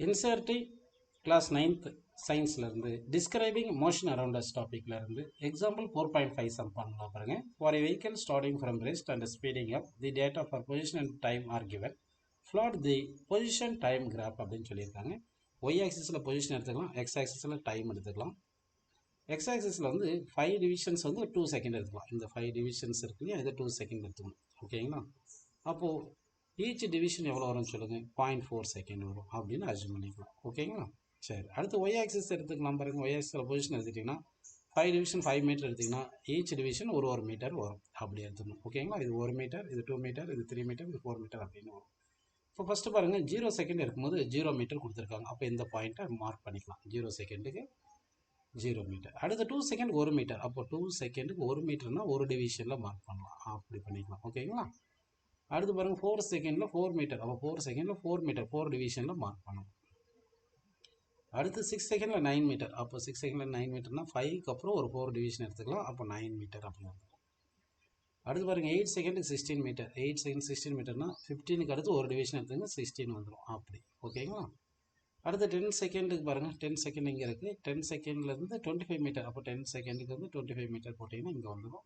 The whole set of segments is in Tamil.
இன்சர்டிங் கிளாஸ் 9th சயின்ஸ்லேருந்து டிஸ்கிரைபிங் மோஷன் அரவுண்ட் அஸ் டாப்பிக்லேருந்து எக்ஸாம்பிள் 4.5 சம் பண்ணலாம் பாருங்க. For a vehicle starting from rest and speeding up, the data for position and time are given. Plot the position time graph அப்படின்னு சொல்லியிருக்காங்க. ஒய் ஆக்சிஸில் பொசிஷன் எடுத்துக்கலாம், எக்ஸ் ஆக்சிஸில் டைம் எடுத்துக்கலாம். எக்ஸ் ஆக்சிஸில் வந்து 5 டிவிஷன்ஸ் வந்து 2 செகண்ட் எடுத்துக்கலாம். இந்த 5 டிவிஷன்ஸ் இருக்கு இல்லையா, இது 2 செகண்ட் எடுத்துக்கணும். ஓகேங்களா? அப்போது ஈச் டிவிஷன் எவ்வளோ வரும்னு சொல்லுங்கள். 0.4 செகண்ட் வரும் அப்படின்னு அர்ஜும் பண்ணிக்கலாம். ஓகேங்களா? சரி, அடுத்து ஒய் ஆக்சிஸ் எடுத்துக்கலாம் பாருங்கள். ஒய் ஆக்சிஸில் பொசிஷன் எடுத்துட்டிங்கன்னா 5 டிவிஷன் 5 மீட்டர் எடுத்திங்கன்னா ஈச் டிவிஷன் ஒரு மீட்டர் வரும். அப்படி எடுத்துக்கணும். ஓகேங்களா? இது 1 மீட்டர், இது 2 மீட்டர், இது 3 மீட்டர், இது 4 மீட்டர் அப்படின்னு வரும். இப்போ ஃபஸ்ட்டு பாருங்கள், 0 செகண்ட் இருக்கும்போது 0 மீட்டர் கொடுத்துருக்காங்க. அப்போ இந்த பாயிண்ட்டை மார்க் பண்ணிக்கலாம். 0 செகண்டுக்கு 0 மீட்டர். அடுத்து 2 செகண்ட் 1 மீட்டர். அப்போ 2 செகண்டுக்கு 1 மீட்டர்னா ஒரு டிவிஷனில் மார்க் பண்ணலாம். அப்படி பண்ணிக்கலாம். ஓகேங்களா? அடுத்து பாருங்கள், 4 செகண்டில் 4 மீட்டர். அப்போ 4 செகண்டில் 4 மீட்டர் 4 டிவிஷனில் மார்க் பண்ணணும். அடுத்து 6 செகண்டில் 9 மீட்டர். அப்போ 6 செகண்டில் 9 மீட்டர்னா 5க்கு அப்புறம் ஒரு 4 டிவிஷன் எடுத்துக்கலாம். அப்போ 9 மீட்டர் அப்படின்னு வந்துடும். அடுத்து பாருங்கள், 8 செகண்டுக்கு 16 மீட்டர். 8 செகண்ட் 16 மீட்டர்னா 15க்கு அடுத்து ஒரு டிவிஷன் எடுத்துங்க, 16 வந்துடும். அப்படி. ஓகேங்களா? அடுத்து 10 செகண்டுக்கு பாருங்கள், 10 செகண்ட் இங்கே இருக்குது. 10 செகண்ட்லேருந்து 25 மீட்டர். அப்போ 10 செகண்டுக்கு வந்து 25 மீட்டர் போட்டிங்கன்னா இங்கே வந்துடும்.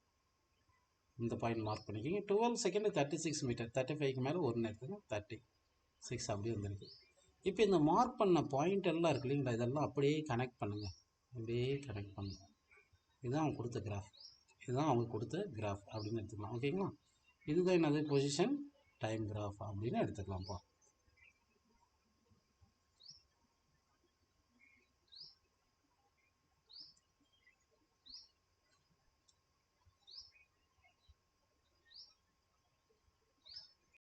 இந்த பாயிண்ட் மார்க் பண்ணிக்கிங்க. 12 செகண்ட் 36 மீட்டர். 35க்கு மேலே ஒன்று எடுத்துங்க, 36 அப்படி வந்துருக்கு. இப்போ இந்த மார்க் பண்ண பாயிண்ட் எல்லாம் இருக்கு இல்லைங்களா, இதெல்லாம் அப்படியே கனெக்ட் பண்ணுங்கள். அப்படியே கனெக்ட் பண்ணுங்கள். இதுதான் அவங்க கொடுத்த கிராஃப். இதுதான் அவங்க கொடுத்த கிராஃப் அப்படின்னு எடுத்துக்கலாம். ஓகேங்களா? இதுதான் என்னது பொசிஷன் டைம் கிராஃப் அப்படின்னு எடுத்துக்கலாம்ப்பா.